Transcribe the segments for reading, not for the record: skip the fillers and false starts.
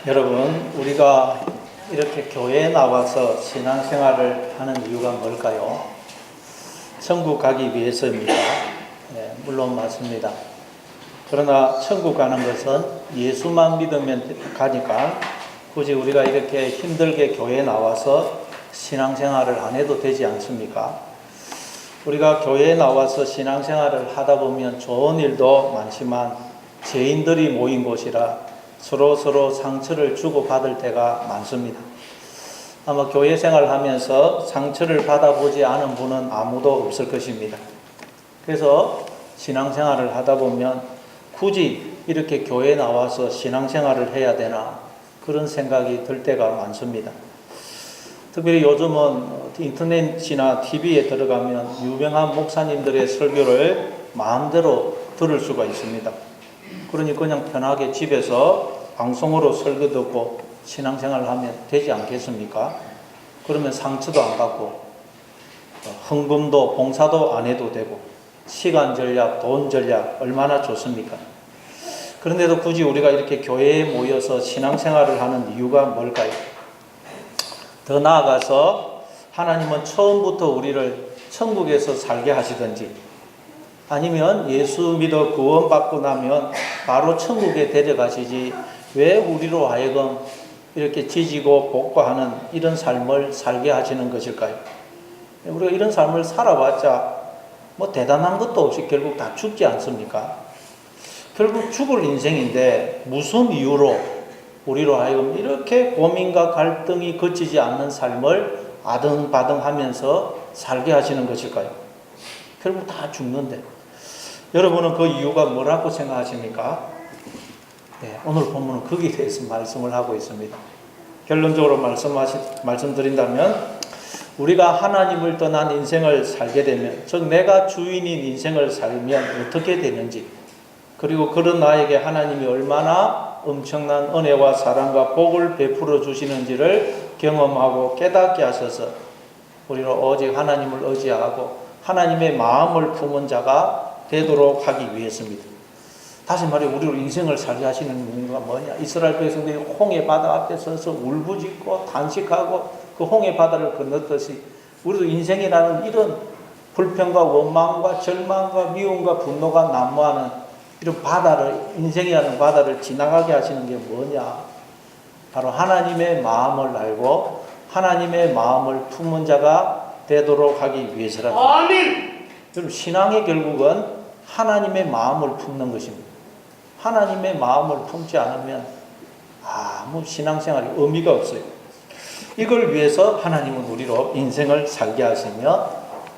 여러분, 우리가 이렇게 교회에 나와서 신앙생활을 하는 이유가 뭘까요? 천국 가기 위해서입니다. 네, 물론 맞습니다. 그러나 천국 가는 것은 예수만 믿으면 가니까 굳이 우리가 이렇게 힘들게 교회에 나와서 신앙생활을 안 해도 되지 않습니까? 우리가 교회에 나와서 신앙생활을 하다 보면 좋은 일도 많지만 죄인들이 모인 곳이라 서로 상처를 주고받을 때가 많습니다. 아마 교회 생활을 하면서 상처를 받아보지 않은 분은 아무도 없을 것입니다. 그래서 신앙생활을 하다 보면 굳이 이렇게 교회에 나와서 신앙생활을 해야 되나 그런 생각이 들 때가 많습니다. 특별히 요즘은 인터넷이나 TV에 들어가면 유명한 목사님들의 설교를 마음대로 들을 수가 있습니다. 그러니 그냥 편하게 집에서 방송으로 설교 듣고 신앙생활을 하면 되지 않겠습니까? 그러면 상처도 안 받고 헌금도 봉사도 안 해도 되고 시간 전략, 돈 전략 얼마나 좋습니까? 그런데도 굳이 우리가 이렇게 교회에 모여서 신앙생활을 하는 이유가 뭘까요? 더 나아가서 하나님은 처음부터 우리를 천국에서 살게 하시든지 아니면 예수 믿어 구원받고 나면 바로 천국에 데려가시지 왜 우리로 하여금 이렇게 지지고 볶고하는 이런 삶을 살게 하시는 것일까요? 우리가 이런 삶을 살아봤자 뭐 대단한 것도 없이 결국 다 죽지 않습니까? 결국 죽을 인생인데 무슨 이유로 우리로 하여금 이렇게 고민과 갈등이 거치지 않는 삶을 아등바등하면서 살게 하시는 것일까요? 결국 다 죽는데 여러분은 그 이유가 뭐라고 생각하십니까? 네, 오늘 본문은 거기에 대해서 말씀을 하고 있습니다. 결론적으로 말씀드린다면 우리가 하나님을 떠난 인생을 살게 되면 즉 내가 주인인 인생을 살면 어떻게 되는지 그리고 그런 나에게 하나님이 얼마나 엄청난 은혜와 사랑과 복을 베풀어 주시는지를 경험하고 깨닫게 하셔서 우리로 오직 하나님을 의지하고 하나님의 마음을 품은 자가 되도록 하기 위해서입니다. 다시 말해 우리로 인생을 살게 하시는 이유가 뭐냐? 이스라엘 백성들이 홍해 바다 앞에 서서 울부짖고 단식하고 그 홍해 바다를 건넜듯이 우리도 인생이라는 이런 불평과 원망과 절망과 미움과 분노가 난무하는 이런 바다를 인생이라는 바다를 지나가게 하시는 게 뭐냐? 바로 하나님의 마음을 알고 하나님의 마음을 품은 자가 되도록 하기 위해서라고. 아멘. 여러분 신앙의 결국은 하나님의 마음을 품는 것입니다. 하나님의 마음을 품지 않으면 아무 신앙생활이 의미가 없어요. 이걸 위해서 하나님은 우리로 인생을 살게 하시며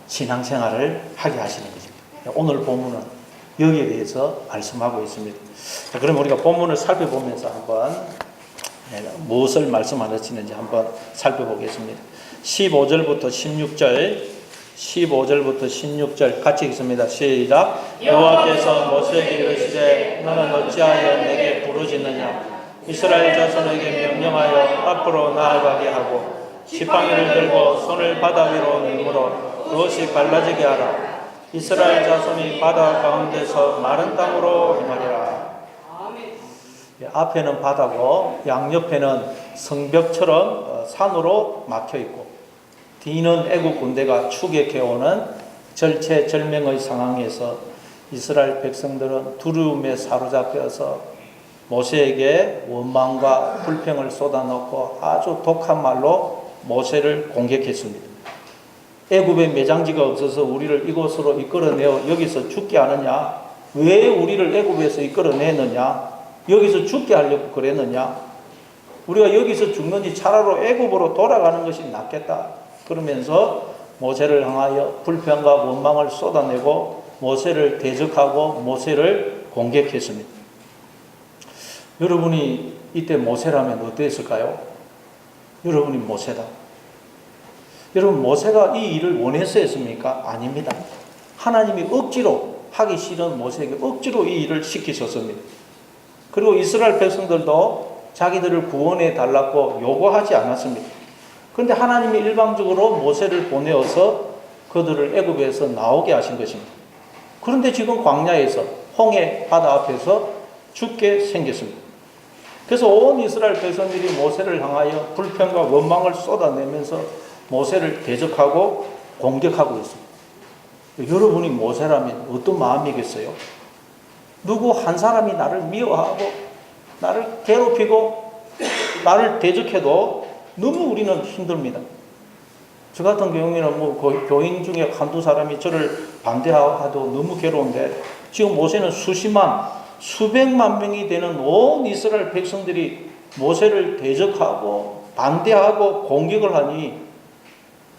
신앙생활을 하게 하시는 것입니다. 오늘 본문은 여기에 대해서 말씀하고 있습니다. 자, 그럼 우리가 본문을 살펴보면서 한번 무엇을 말씀하시는지 한번 살펴보겠습니다. 15절부터 16절 같이 읽습니다. 시작. 여호와께서 모세에게 이르시되 너는 어찌하여 내게 부르짖느냐? 이스라엘 자손에게 명령하여 앞으로 나아가게 하고 지팡이를 들고 손을 바다 위로 내밀어 그것이 갈라지게 하라. 이스라엘 자손이 바다 가운데서 마른 땅으로 행하리라. 앞에는 바다고 양옆에는 성벽처럼 산으로 막혀 있고 뒤는 애국 군대가 추격해오는 절체절명의 상황에서 이스라엘 백성들은 두려움에 사로잡혀서 모세에게 원망과 불평을 쏟아놓고 아주 독한 말로 모세를 공격했습니다. 애굽에 매장지가 없어서 우리를 이곳으로 이끌어내어 여기서 죽게 하느냐? 왜 우리를 애굽에서 이끌어내느냐? 여기서 죽게 하려고 그랬느냐? 우리가 여기서 죽는지 차라리 애굽으로 돌아가는 것이 낫겠다. 그러면서 모세를 향하여 불평과 원망을 쏟아내고 모세를 대적하고 모세를 공격했습니다. 여러분이 이때 모세라면 어땠을까요? 여러분이 모세다. 여러분 모세가 이 일을 원해서 했습니까? 아닙니다. 하나님이 억지로 하기 싫은 모세에게 억지로 이 일을 시키셨습니다. 그리고 이스라엘 백성들도 자기들을 구원해 달라고 요구하지 않았습니다. 그런데 하나님이 일방적으로 모세를 보내어서 그들을 애굽에서 나오게 하신 것입니다. 그런데 지금 광야에서 홍해 바다 앞에서 죽게 생겼습니다. 그래서 온 이스라엘 백성들이 모세를 향하여 불평과 원망을 쏟아내면서 모세를 대적하고 공격하고 있습니다. 여러분이 모세라면 어떤 마음이겠어요? 누구 한 사람이 나를 미워하고 나를 괴롭히고 나를 대적해도 너무 우리는 힘듭니다. 저 같은 경우에는 교인 중에 한두 사람이 저를 반대하도 너무 괴로운데, 지금 모세는 수십만, 수백만 명이 되는 온 이스라엘 백성들이 모세를 대적하고 반대하고 공격을 하니,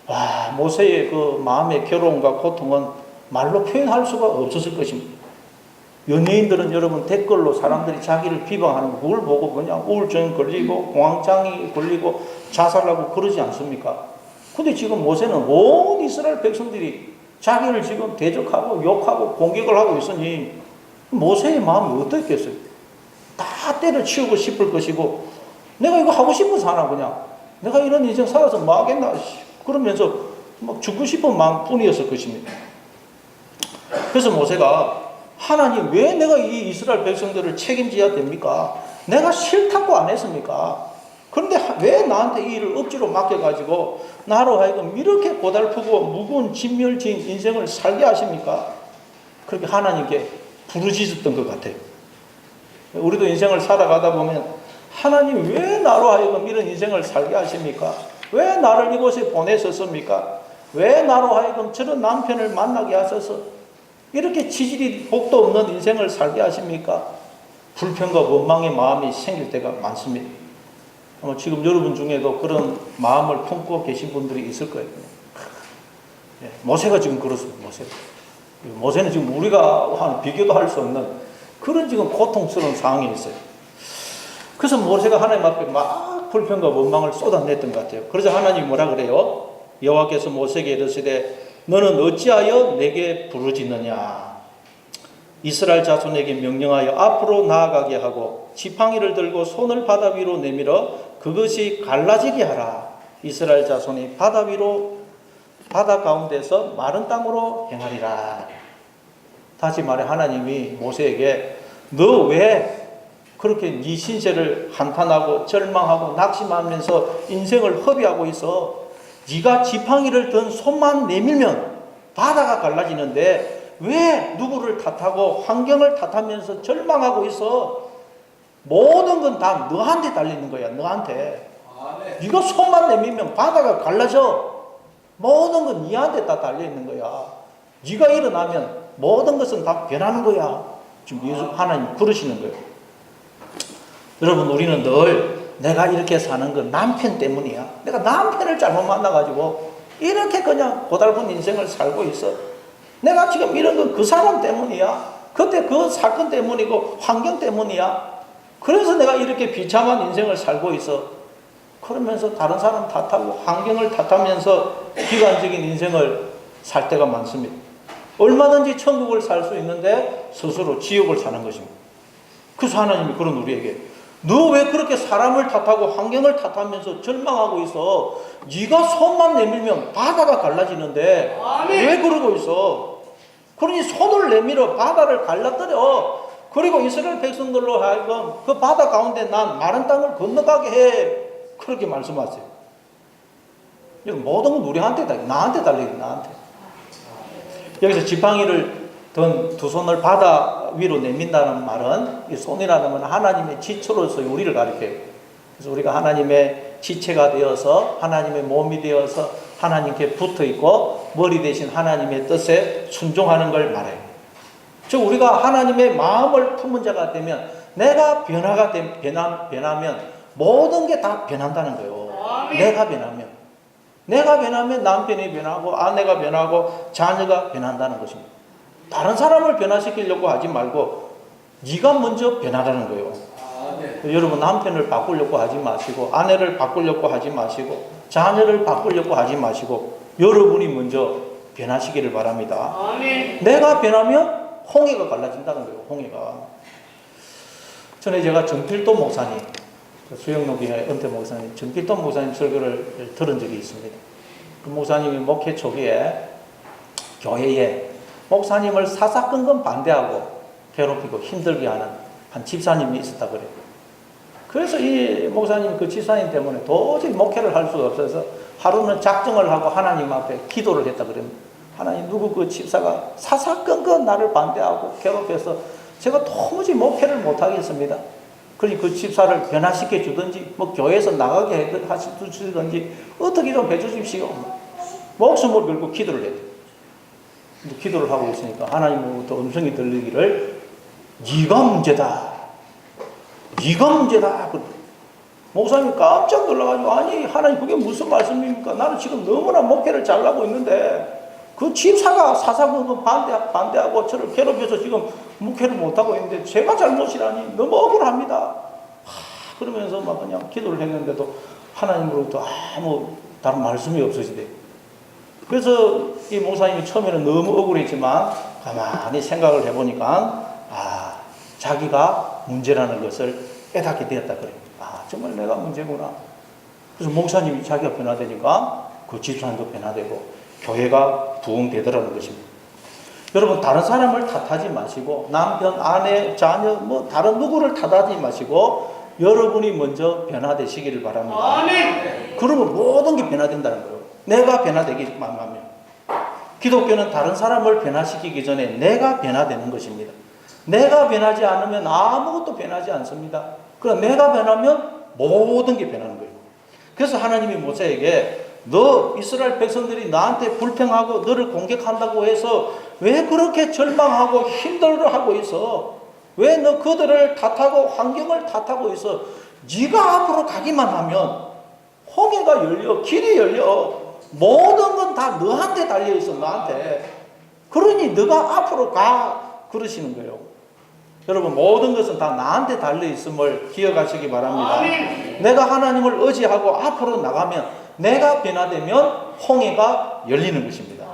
와, 모세의 그 마음의 괴로움과 고통은 말로 표현할 수가 없었을 것입니다. 연예인들은 여러분 댓글로 사람들이 자기를 비방하는 거, 그걸 보고 그냥 우울증 걸리고 공황장애 걸리고 자살하고 그러지 않습니까? 근데 지금 모세는 온 이스라엘 백성들이 자기를 지금 대적하고 욕하고 공격을 하고 있으니 모세의 마음이 어떻겠어요? 다 때려치우고 싶을 것이고, 내가 이거 하고 싶어서 하나, 그냥 내가 이런 인생 살아서 뭐 하겠나 그러면서 막 죽고 싶은 마음뿐이었을 것입니다. 그래서 모세가, 하나님, 왜 내가 이 이스라엘 백성들을 책임져야 됩니까? 내가 싫다고 안 했습니까? 그런데 왜 나한테 이 일을 억지로 맡겨가지고 나로 하여금 이렇게 고달프고 무거운 진멸진 인생을 살게 하십니까? 그렇게 하나님께 부르짖었던 것 같아요. 우리도 인생을 살아가다 보면, 하나님, 왜 나로 하여금 이런 인생을 살게 하십니까? 왜 나를 이곳에 보내셨습니까? 왜 나로 하여금 저런 남편을 만나게 하셔서 이렇게 지질이 복도 없는 인생을 살게 하십니까? 불평과 원망의 마음이 생길 때가 많습니다. 아마 지금 여러분 중에도 그런 마음을 품고 계신 분들이 있을 거예요. 모세가 지금 그렇습니다. 모세는 지금 우리가 비교도 할 수 없는 그런 지금 고통스러운 상황에 있어요. 그래서 모세가 하나님 앞에 막 불평과 원망을 쏟아냈던 것 같아요. 그래서 하나님이 뭐라 그래요? 여호와께서 모세에게 이르시되 너는 어찌하여 내게 부르짖느냐? 이스라엘 자손에게 명령하여 앞으로 나아가게 하고 지팡이를 들고 손을 바다 위로 내밀어 그것이 갈라지게 하라. 이스라엘 자손이 바다 가운데서 마른 땅으로 행하리라. 다시 말해, 하나님이 모세에게 너 왜 그렇게 네 신세를 한탄하고 절망하고 낙심하면서 인생을 허비하고 있어? 네가 지팡이를 든 손만 내밀면 바다가 갈라지는데 왜 누구를 탓하고 환경을 탓하면서 절망하고 있어? 모든 건 다 너한테 달리는 거야. 너한테. 네가 손만 내밀면 바다가 갈라져. 모든 건 네한테 다 달려있는 거야. 네가 일어나면 모든 것은 다 변하는 거야. 지금 예수 하나님 그러시는 거예요. 여러분, 우리는 늘 내가 이렇게 사는 건 남편 때문이야. 내가 남편을 잘못 만나가지고 이렇게 그냥 고달픈 인생을 살고 있어. 내가 지금 이런 건 그 사람 때문이야. 그때 그 사건 때문이고 환경 때문이야. 그래서 내가 이렇게 비참한 인생을 살고 있어. 그러면서 다른 사람 탓하고 환경을 탓하면서 비관적인 인생을 살 때가 많습니다. 얼마든지 천국을 살 수 있는데 스스로 지옥을 사는 것입니다. 그래서 하나님이 그런 우리에게 너 왜 그렇게 사람을 탓하고 환경을 탓하면서 절망하고 있어? 네가 손만 내밀면 바다가 갈라지는데 왜 그러고 있어? 그러니 손을 내밀어 바다를 갈라뜨려. 그리고 이스라엘 백성들로 하여금 그 바다 가운데 난 마른 땅을 건너가게 해. 그렇게 말씀하세요. 모든 건 우리한테 나한테 달려요. 나한테. 여기서 지팡이를 든 두 손을 바다 위로 내민다는 말은, 이 손이라는 건 하나님의 지체로서 우리를 가리켜요. 그래서 우리가 하나님의 지체가 되어서 하나님의 몸이 되어서 하나님께 붙어 있고 머리 대신 하나님의 뜻에 순종하는 걸 말해요. 즉 우리가 하나님의 마음을 품은 자가 되면, 내가 변하면 모든 게 다 변한다는 거예요. 내가 변하면 남편이 변하고 아내가 변하고 자녀가 변한다는 것입니다. 다른 사람을 변화시키려고 하지 말고 네가 먼저 변하라는 거예요. 여러분, 남편을 바꾸려고 하지 마시고 아내를 바꾸려고 하지 마시고 자녀를 바꾸려고 하지 마시고 여러분이 먼저 변하시기를 바랍니다. 내가 변하면 홍해가 갈라진다는 거예요. 홍해가. 전에 제가 정필도 목사님, 수영로교회 은퇴 목사님, 정필도 목사님 설교를 들은 적이 있습니다. 그 목사님이 목회 초기에 교회에 목사님을 사사건건 반대하고 괴롭히고 힘들게 하는 한 집사님이 있었다 그래요. 그래서 이 목사님, 그 집사님 때문에 도저히 목회를 할 수가 없어서 하루는 작정을 하고 하나님 앞에 기도를 했다 그럽니다. 하나님, 누구 그 집사가 사사건건 나를 반대하고 괴롭혀서 제가 도무지 목회를 못하겠습니다. 그러니 그 집사를 변화시켜 주든지 뭐 교회에서 나가게 해주든지 어떻게 좀 해주십시오. 목숨을 걸고 기도를 했대요. 기도를 하고 있으니까 하나님으로부터 음성이 들리기를 네가 문제다. 네가 문제다. 목사님이 깜짝 놀라가지고 아니 하나님 그게 무슨 말씀입니까? 나는 지금 너무나 목회를 잘하고 있는데 그 집사가 사사건건 반대하고 저를 괴롭혀서 지금 목회를 못하고 있는데 제가 잘못이라니 너무 억울합니다. 그러면서 막 그냥 기도를 했는데도 하나님으로부터 아무 다른 말씀이 없으시대. 그래서 이 목사님이 처음에는 너무 억울했지만 가만히 생각을 해보니까 자기가 문제라는 것을 깨닫게 되었다 그래요. 정말 내가 문제구나. 그래서 목사님이 자기가 변화되니까 그 집사님도 변화되고 교회가 부흥되더라는 것입니다. 여러분, 다른 사람을 탓하지 마시고 남편, 아내, 자녀 뭐 다른 누구를 탓하지 마시고 여러분이 먼저 변화되시기를 바랍니다. 아멘. 그러면 모든 게 변화된다는 거예요. 내가 변화되기만 하면. 기독교는 다른 사람을 변화시키기 전에 내가 변화되는 것입니다. 내가 변하지 않으면 아무것도 변하지 않습니다. 그러나 내가 변하면 모든 게 변하는 거예요. 그래서 하나님이 모세에게 너 이스라엘 백성들이 나한테 불평하고 너를 공격한다고 해서 왜 그렇게 절망하고 힘들어하고 있어? 왜 너 그들을 탓하고 환경을 탓하고 있어? 네가 앞으로 가기만 하면 홍해가 열려, 길이 열려. 모든 건 다 너한테 달려있어, 너한테. 그러니 너가 앞으로 가. 그러시는 거예요. 여러분, 모든 것은 다 나한테 달려있음을 기억하시기 바랍니다. 내가 하나님을 의지하고 앞으로 나가면 내가 변화되면 홍해가 열리는 것입니다.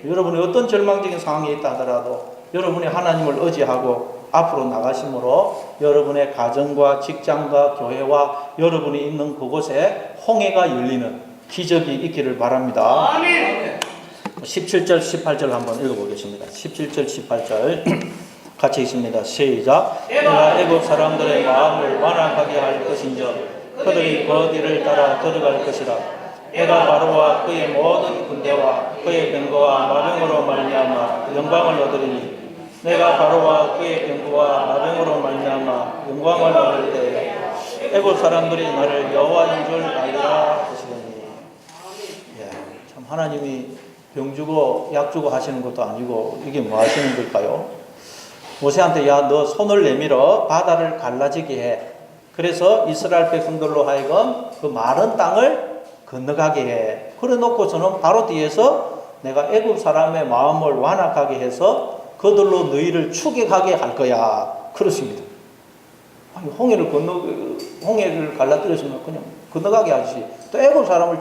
여러분이 어떤 절망적인 상황에 있다 하더라도 여러분이 하나님을 의지하고 앞으로 나가심으로 여러분의 가정과 직장과 교회와 여러분이 있는 그곳에 홍해가 열리는 기적이 있기를 바랍니다. 17절 18절 한번 읽어보겠습니다. 17절 18절 같이 있습니다. 시작. 내가 애굽 사람들의 마음을 완악하게 할 것인즉 그들이 그 뒤를 따라 들어갈 것이라. 내가 바로와 그의 모든 군대와 그의 병거와 마병으로 말미암아 영광을 얻으리니 내가 바로와 그의 병거와 마병으로 말미암아 영광을 얻을 때에 애굽 사람들이 나를 여호와인 줄 알리라 하시더니. 참 하나님이 병 주고 약 주고 하시는 것도 아니고 이게 뭐 하시는 걸까요? 모세한테 야 너 손을 내밀어 바다를 갈라지게 해. 그래서 이스라엘 백성들로 하여금 그 마른 땅을 건너가게 해. 그래 놓고서는 바로 뒤에서 내가 애굽 사람의 마음을 완악하게 해서 그들로 너희를 추격하게 할 거야. 그렇습니다. 아니, 홍해를 갈라뜨렸으면 그냥 건너가게 하지. 또 애굽 사람을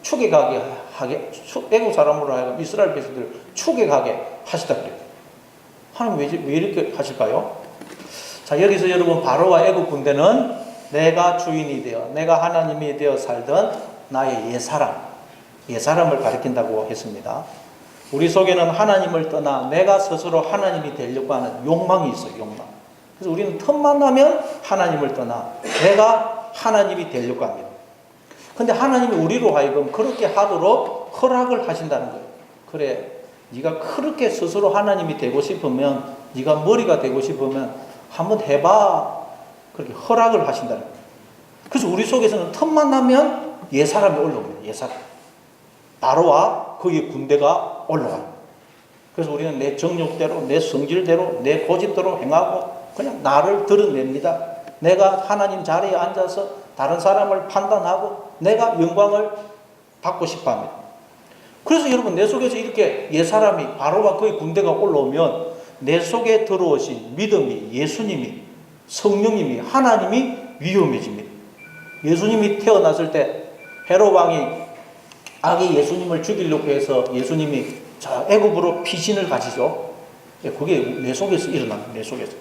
추격하게 하게, 애굽 사람으로 하여금 이스라엘 백성들을 추격하게 하시다 그래요. 하나님 왜 이렇게 하실까요? 자, 여기서 여러분 바로와 애굽 군대는 내가 주인이 되어 내가 하나님이 되어 살던 나의 옛사람을 가리킨다고 했습니다. 우리 속에는 하나님을 떠나 내가 스스로 하나님이 되려고 하는 욕망이 있어요. 욕망. 그래서 우리는 틈만 나면 하나님을 떠나 내가 하나님이 되려고 합니다. 근데 하나님이 우리로 하여금 그렇게 하도록 허락을 하신다는 거예요. 그래, 네가 그렇게 스스로 하나님이 되고 싶으면, 네가 머리가 되고 싶으면 한번 해봐. 그렇게 허락을 하신다는 거예요. 그래서 우리 속에서는 틈만 나면 옛사람이 올라옵니다. 옛사람. 바로와 그의 군대가 올라와요. 그래서 우리는 내 정욕대로, 내 성질대로, 내 고집대로 행하고 그냥 나를 드러냅니다. 내가 하나님 자리에 앉아서 다른 사람을 판단하고 내가 영광을 받고 싶어 합니다. 그래서 여러분, 내 속에서 이렇게 옛사람이 바로와 그의 군대가 올라오면 내 속에 들어오신 믿음이, 예수님이, 성령님이, 하나님이 위험해집니다. 예수님이 태어났을 때 헤롯 왕이 아기 예수님을 죽이려고 해서 예수님이 애굽으로 피신을 가시죠. 그게 내 속에서 일어납니다. 내 속에서.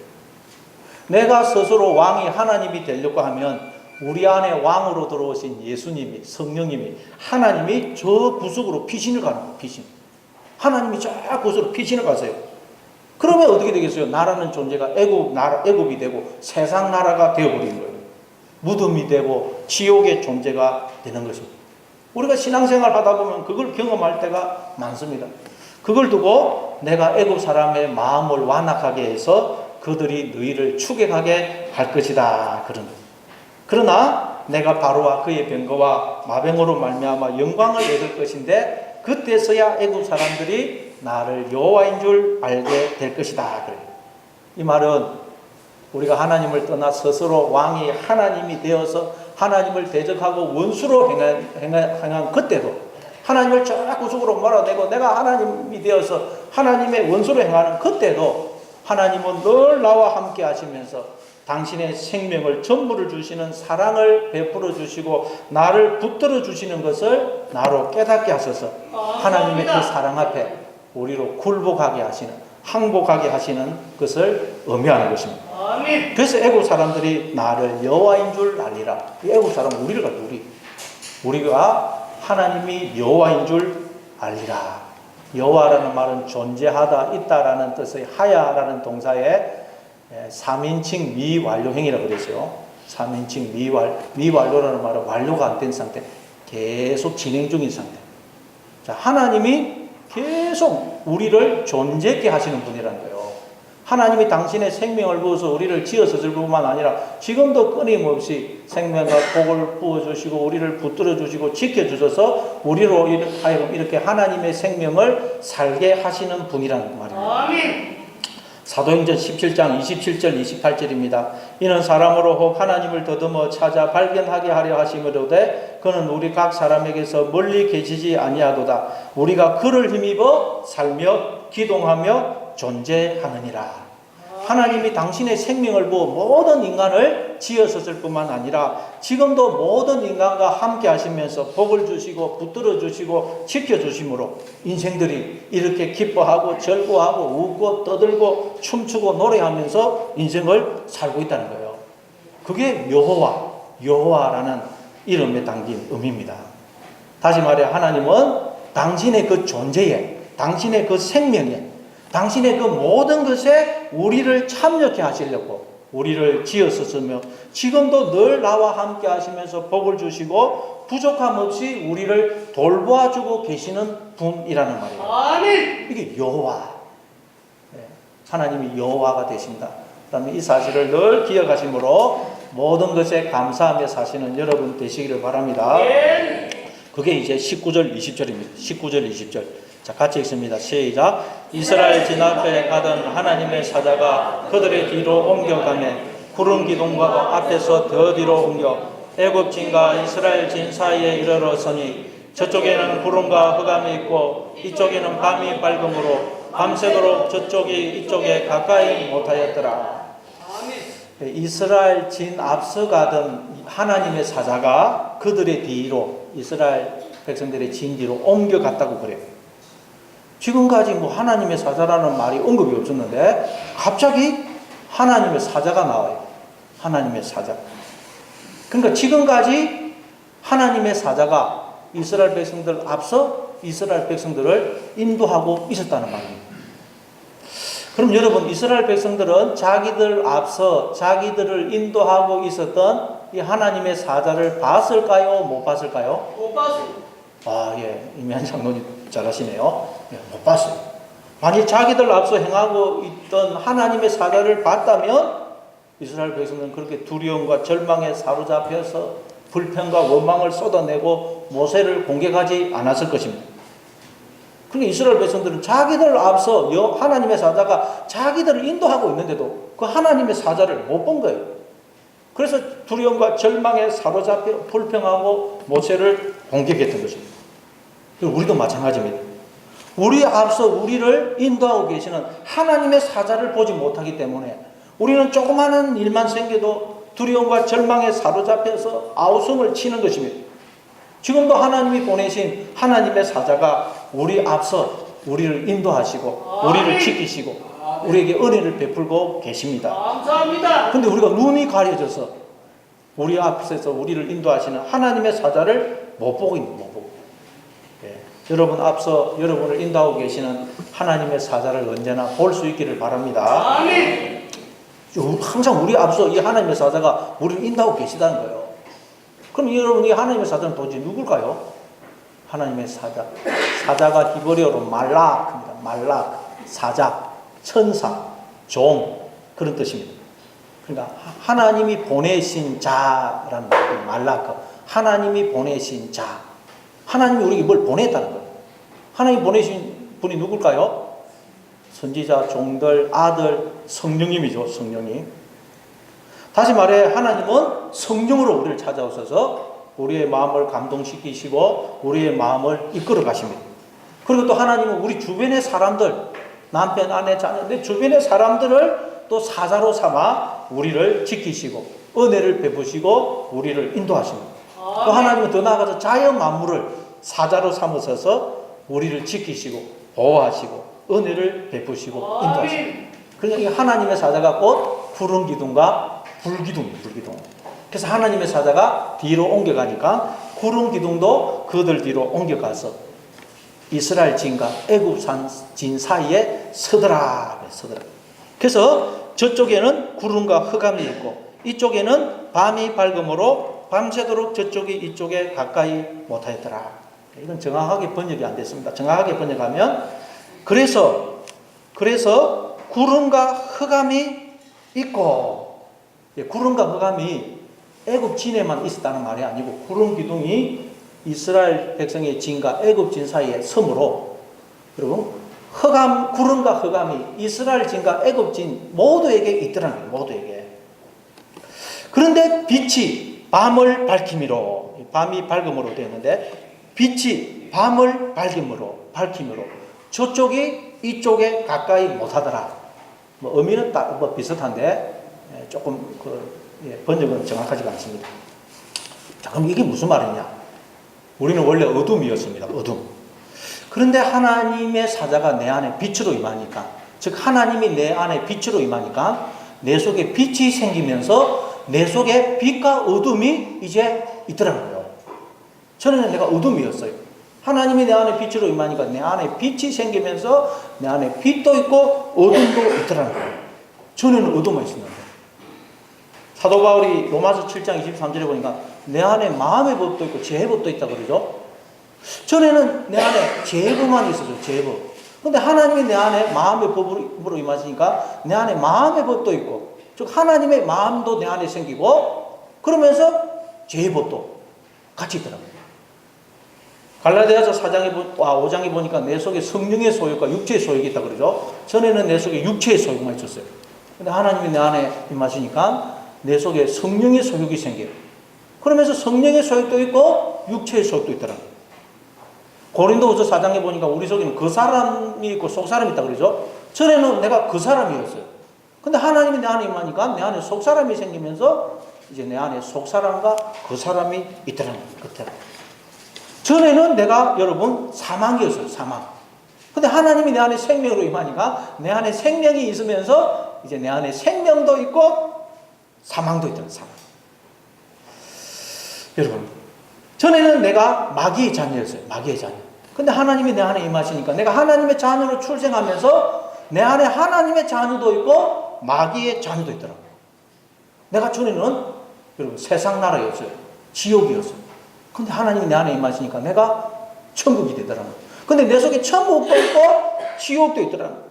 내가 스스로 왕이 하나님이 되려고 하면 우리 안에 왕으로 들어오신 예수님이, 성령님이, 하나님이 저 구석으로 피신을 가는 거예요. 피신. 하나님이 저 구석으로 피신을 가세요. 그러면 어떻게 되겠어요? 나라는 존재가 애굽이 되고 세상 나라가 되어버리는 거예요. 무덤이 되고 지옥의 존재가 되는 것입니다. 우리가 신앙생활 하다 보면 그걸 경험할 때가 많습니다. 그걸 두고 내가 애국 사람의 마음을 완악하게 해서 그들이 너희를 추격하게 할 것이다. 그런 것. 그러나 내가 바로와 그의 병거와 마병으로 말미암아 영광을 얻을 것인데 그때서야 애국 사람들이 나를 여호와인 줄 알게 될 것이다. 그래요. 이 말은 우리가 하나님을 떠나 스스로 왕이 하나님이 되어서 하나님을 대적하고 원수로 행한 그때도 하나님을 자꾸 속으로 몰아내고 내가 하나님이 되어서 하나님의 원수로 행하는 그때도 하나님은 늘 나와 함께 하시면서 당신의 생명을 전부를 주시는 사랑을 베풀어 주시고 나를 붙들어 주시는 것을 나로 깨닫게 하셔서 하나님의 그 사랑 앞에 우리로 굴복하게 하시는 항복하게 하시는 것을 의미하는 것입니다. 그래서 애국 사람들이 나를 여호와인 줄 알리라. 애국 사람은 우리가 우리가 하나님이 여호와인 줄 알리라. 여호와라는 말은 존재하다, 있다라는 뜻의 하야라는 동사의 3인칭 미완료형이라고 그랬어요. 3인칭 미완료라는 말은 완료가 안 된 상태, 계속 진행 중인 상태. 자, 하나님이 계속 우리를 존재케 하시는 분이라는 거예요. 하나님이 당신의 생명을 부어서 우리를 지어서 줄 뿐만 아니라 지금도 끊임없이 생명과 복을 부어주시고 우리를 붙들어주시고 지켜주셔서 우리로 하여금 이렇게 하나님의 생명을 살게 하시는 분이라는 말입니다. 아멘. 사도행전 17장 27절 28절입니다. 이는 사람으로 혹 하나님을 더듬어 찾아 발견하게 하려 하심이로되 그는 우리 각 사람에게서 멀리 계시지 아니하도다. 우리가 그를 힘입어 살며 기동하며 존재하느니라. 하나님이 당신의 생명을 부어 모든 인간을 지으셨을 뿐만 아니라 지금도 모든 인간과 함께 하시면서 복을 주시고 붙들어 주시고 지켜주심으로 인생들이 이렇게 기뻐하고 즐거워하고 웃고 떠들고 춤추고 노래하면서 인생을 살고 있다는 거예요. 그게 여호와라는 이름에 담긴 의미입니다. 다시 말해 하나님은 당신의 그 존재에, 당신의 그 생명에, 당신의 그 모든 것에 우리를 참여케 하시려고 우리를 지었었으며 지금도 늘 나와 함께 하시면서 복을 주시고 부족함 없이 우리를 돌보아주고 계시는 분이라는 말이에요. 아멘. 이게 여호와. 하나님이 여호와가 되신다. 그다음에 이 사실을 늘 기억하심으로 모든 것에 감사하며 사시는 여러분 되시기를 바랍니다. 그게 이제 19절 20절입니다. 19절 20절. 자, 같이 읽습니다. 시작. 이스라엘 진 앞에 가던 하나님의 사자가 그들의 뒤로 옮겨가며 구름 기둥과 앞에서 더 뒤로 옮겨 애굽 진과 이스라엘 진 사이에 이르러 서니 저쪽에는 구름과 흑암이 있고 이쪽에는 밤이 밝음으로 밤새도록 저쪽이 이쪽에 가까이 못하였더라. 이스라엘 진 앞서가던 하나님의 사자가 그들의 뒤로 이스라엘 백성들의 진 뒤로 옮겨갔다고 그래요. 지금까지 하나님의 사자라는 말이 언급이 없었는데 갑자기 하나님의 사자가 나와요. 하나님의 사자. 그러니까 지금까지 하나님의 사자가 이스라엘 백성들 앞서 이스라엘 백성들을 인도하고 있었다는 말입니다. 그럼 여러분 이스라엘 백성들은 자기들 앞서 자기들을 인도하고 있었던 이 하나님의 사자를 봤을까요? 못 봤을까요? 못 봤어요. 아, 예. 이미한 장로님 잘하시네요. 예, 못 봤어요. 만약 자기들 앞서 행하고 있던 하나님의 사자를 봤다면 이스라엘 백성들은 그렇게 두려움과 절망에 사로잡혀서 불평과 원망을 쏟아내고 모세를 공격하지 않았을 것입니다. 그러니까 이스라엘 백성들은 자기들 앞서 하나님의 사자가 자기들을 인도하고 있는데도 그 하나님의 사자를 못 본 거예요. 그래서 두려움과 절망에 사로잡혀 불평하고 모세를 공격했던 것입니다. 우리도 마찬가지입니다. 우리 앞서 우리를 인도하고 계시는 하나님의 사자를 보지 못하기 때문에 우리는 조그마한 일만 생겨도 두려움과 절망에 사로잡혀서 아우성을 치는 것입니다. 지금도 하나님이 보내신 하나님의 사자가 우리 앞서 우리를 인도하시고 우리를 지키시고 우리에게 은혜를 베풀고 계십니다. 감사합니다. 근데 우리가 눈이 가려져서 우리 앞에서 우리를 인도하시는 하나님의 사자를 못 보고 있는 못 보고. 예. 여러분 앞서 여러분을 인도하고 계시는 하나님의 사자를 언제나 볼 수 있기를 바랍니다. 아멘. 항상 우리 앞서 이 하나님의 사자가 우리를 인도하고 계시다는 거예요. 그럼 여러분, 이 하나님의 사자는 도대체 누굴까요? 하나님의 사자. 사자가 히브리어로 말락입니다. 말락, 사자, 천사, 종, 그런 뜻입니다. 그러니까 하나님이 보내신 자라는 거예요. 말락. 하나님이 보내신 자. 하나님이 우리에게 뭘 보냈다는 거예요. 하나님이 보내신 분이 누굴까요? 선지자, 종들, 아들, 성령님이죠. 성령님. 다시 말해 하나님은 성령으로 우리를 찾아오셔서 우리의 마음을 감동시키시고 우리의 마음을 이끌어 가십니다. 그리고 또 하나님은 우리 주변의 사람들, 남편, 아내, 자녀, 내 주변의 사람들을 또 사자로 삼아 우리를 지키시고 은혜를 베푸시고 우리를 인도하십니다. 또 하나님은 더 나아가서 자연 만물을 사자로 삼으셔서 우리를 지키시고 보호하시고 은혜를 베푸시고 인도하십니다. 그러니까 이 하나님의 사자가 곧 푸른 기둥과 불기둥이에요. 불기둥. 그래서 하나님의 사자가 뒤로 옮겨가니까 구름 기둥도 그들 뒤로 옮겨가서 이스라엘 진과 애굽 진 사이에 서더라. 그래서 저쪽에는 구름과 흑암이 있고 이쪽에는 밤이 밝음으로 밤새도록 저쪽이 이쪽에 가까이 못하였더라. 이건 정확하게 번역이 안 됐습니다. 정확하게 번역하면 그래서 구름과 흑암이 있고, 구름과 흑암이 애굽 진에만 있었다는 말이 아니고 구름 기둥이 이스라엘 백성의 진과 애굽 진 사이에 섬으로, 여러분 구름과 흑암이 이스라엘 진과 애굽 진 모두에게 있더라는 거예요. 모두에게. 그런데 빛이 밤을 밝힘으로, 밤이 밝음으로 되었는데 빛이 밤을 밝힘으로 저쪽이 이쪽에 가까이 못하더라. 뭐 의미는 뭐 비슷한데 조금 번역은 정확하지가 않습니다. 자, 그럼 이게 무슨 말이냐? 우리는 원래 어둠이었습니다. 어둠. 그런데 하나님의 사자가 내 안에 빛으로 임하니까, 즉 하나님이 내 안에 빛으로 임하니까 내 속에 빛이 생기면서 내 속에 빛과 어둠이 이제 있더라는 거예요. 전에는 내가 어둠이었어요. 하나님이 내 안에 빛으로 임하니까 내 안에 빛이 생기면서 내 안에 빛도 있고 어둠도 있더라는 거예요. 전에는 어둠만 있었는데. 사도 바울이 로마서 7장 23절에 보니까 내 안에 마음의 법도 있고 죄의 법도 있다 그러죠. 전에는 내 안에 죄의 법만 있었죠. 죄의 법. 근데 하나님이 내 안에 마음의 법으로 임하시니까 내 안에 마음의 법도 있고, 즉 하나님의 마음도 내 안에 생기고, 그러면서 죄의 법도 같이 있더라고요. 갈라디아서 5장에 보니까 내 속에 성령의 소욕과 육체의 소욕이 있다 그러죠. 전에는 내 속에 육체의 소욕만 있었어요. 근데 하나님이 내 안에 임하시니까 내 속에 성령의 소욕이 생겨요. 그러면서 성령의 소욕도 있고 육체의 소욕도 있더라고요. 고린도후서 4장에 보니까 우리 속에는 그 사람이 있고 속 사람이 있다 그러죠. 전에는 내가 그 사람이었어요. 근데 하나님이 내 안에 임하니까 내 안에 속 사람이 생기면서 이제 내 안에 속 사람과 그 사람이 있더라는 거예요. 전에는 내가 여러분 사망이었어요. 사망. 근데 하나님이 내 안에 생명으로 임하니까 내 안에 생명이 있으면서 이제 내 안에 생명도 있고 사망도 있더라고요. 사망. 여러분, 전에는 내가 마귀의 자녀였어요. 마귀의 자녀. 근데 하나님이 내 안에 임하시니까 내가 하나님의 자녀로 출생하면서 내 안에 하나님의 자녀도 있고 마귀의 자녀도 있더라고요. 내가 전에는 여러분 세상 나라였어요. 지옥이었어요. 근데 하나님이 내 안에 임하시니까 내가 천국이 되더라고요. 근데 내 속에 천국도 있고 지옥도 있더라고요.